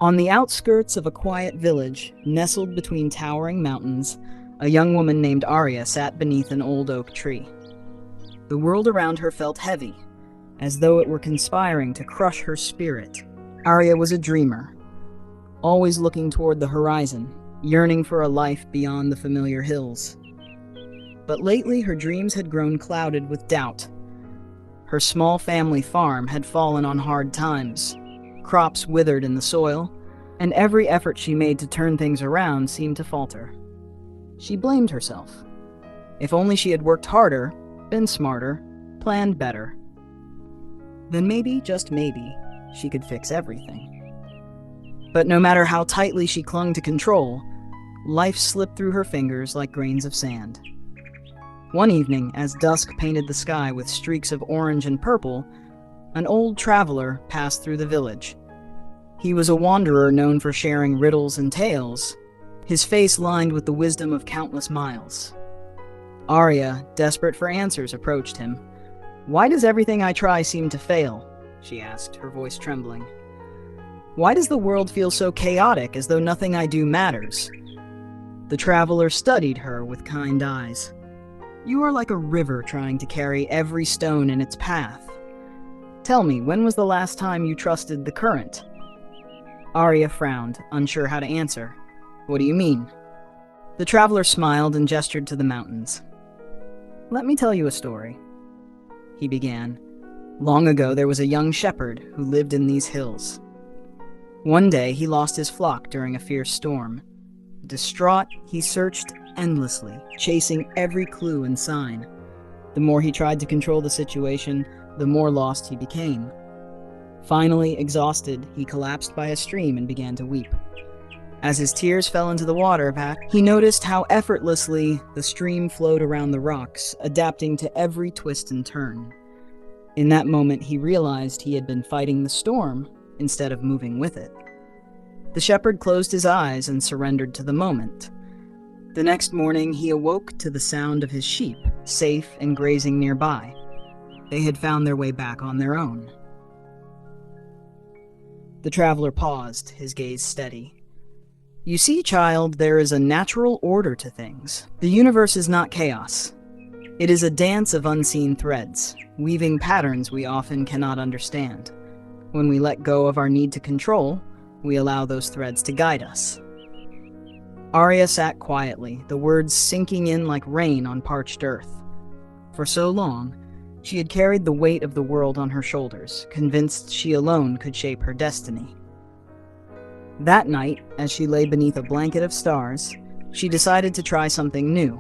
On the outskirts of a quiet village, nestled between towering mountains, a young woman named Arya sat beneath an old oak tree. The world around her felt heavy, as though it were conspiring to crush her spirit. Arya was a dreamer, always looking toward the horizon, yearning for a life beyond the familiar hills. But lately her dreams had grown clouded with doubt. Her small family farm had fallen on hard times. Crops withered in the soil, and every effort she made to turn things around seemed to falter. She blamed herself. If only she had worked harder, been smarter, planned better, then maybe, just maybe, she could fix everything. But no matter how tightly she clung to control, life slipped through her fingers like grains of sand. One evening, as dusk painted the sky with streaks of orange and purple, an old traveler passed through the village. He was a wanderer known for sharing riddles and tales, his face lined with the wisdom of countless miles. Arya, desperate for answers, approached him. "Why does everything I try seem to fail?" she asked, her voice trembling. "Why does the world feel so chaotic, as though nothing I do matters?" The traveler studied her with kind eyes. "You are like a river trying to carry every stone in its path. Tell me, when was the last time you trusted the current?" Arya frowned, unsure how to answer. "What do you mean?" The traveler smiled and gestured to the mountains. "Let me tell you a story," he began. "Long ago there was a young shepherd who lived in these hills. One day he lost his flock during a fierce storm. Distraught, he searched endlessly, chasing every clue and sign. The more he tried to control the situation, the more lost he became. Finally, exhausted, he collapsed by a stream and began to weep. As his tears fell into the water vat, he noticed how effortlessly the stream flowed around the rocks, adapting to every twist and turn. In that moment, he realized he had been fighting the storm instead of moving with it. The shepherd closed his eyes and surrendered to the moment. The next morning, he awoke to the sound of his sheep, safe and grazing nearby. They had found their way back on their own." The traveler paused, his gaze steady. "You see, child, there is a natural order to things. The universe is not chaos. It is a dance of unseen threads, weaving patterns we often cannot understand. When we let go of our need to control, we allow those threads to guide us." Arya sat quietly, the words sinking in like rain on parched earth. For so long, she had carried the weight of the world on her shoulders, convinced she alone could shape her destiny. That night, as she lay beneath a blanket of stars, she decided to try something new.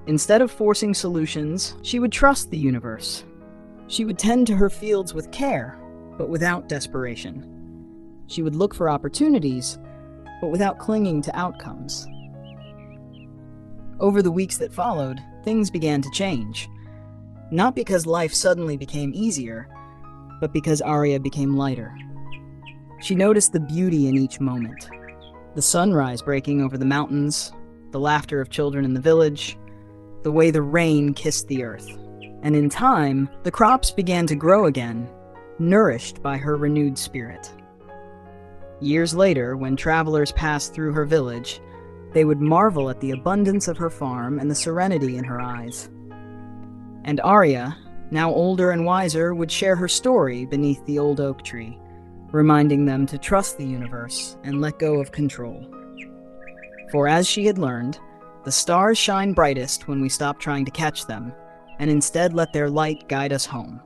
Instead of forcing solutions, she would trust the universe. She would tend to her fields with care, but without desperation. She would look for opportunities, but without clinging to outcomes. Over the weeks that followed, things began to change. Not because life suddenly became easier, but because Arya became lighter. She noticed the beauty in each moment. The sunrise breaking over the mountains, the laughter of children in the village, the way the rain kissed the earth. And in time, the crops began to grow again, nourished by her renewed spirit. Years later, when travelers passed through her village, they would marvel at the abundance of her farm and the serenity in her eyes. And Arya, now older and wiser, would share her story beneath the old oak tree, reminding them to trust the universe and let go of control. For as she had learned, the stars shine brightest when we stop trying to catch them, and instead let their light guide us home.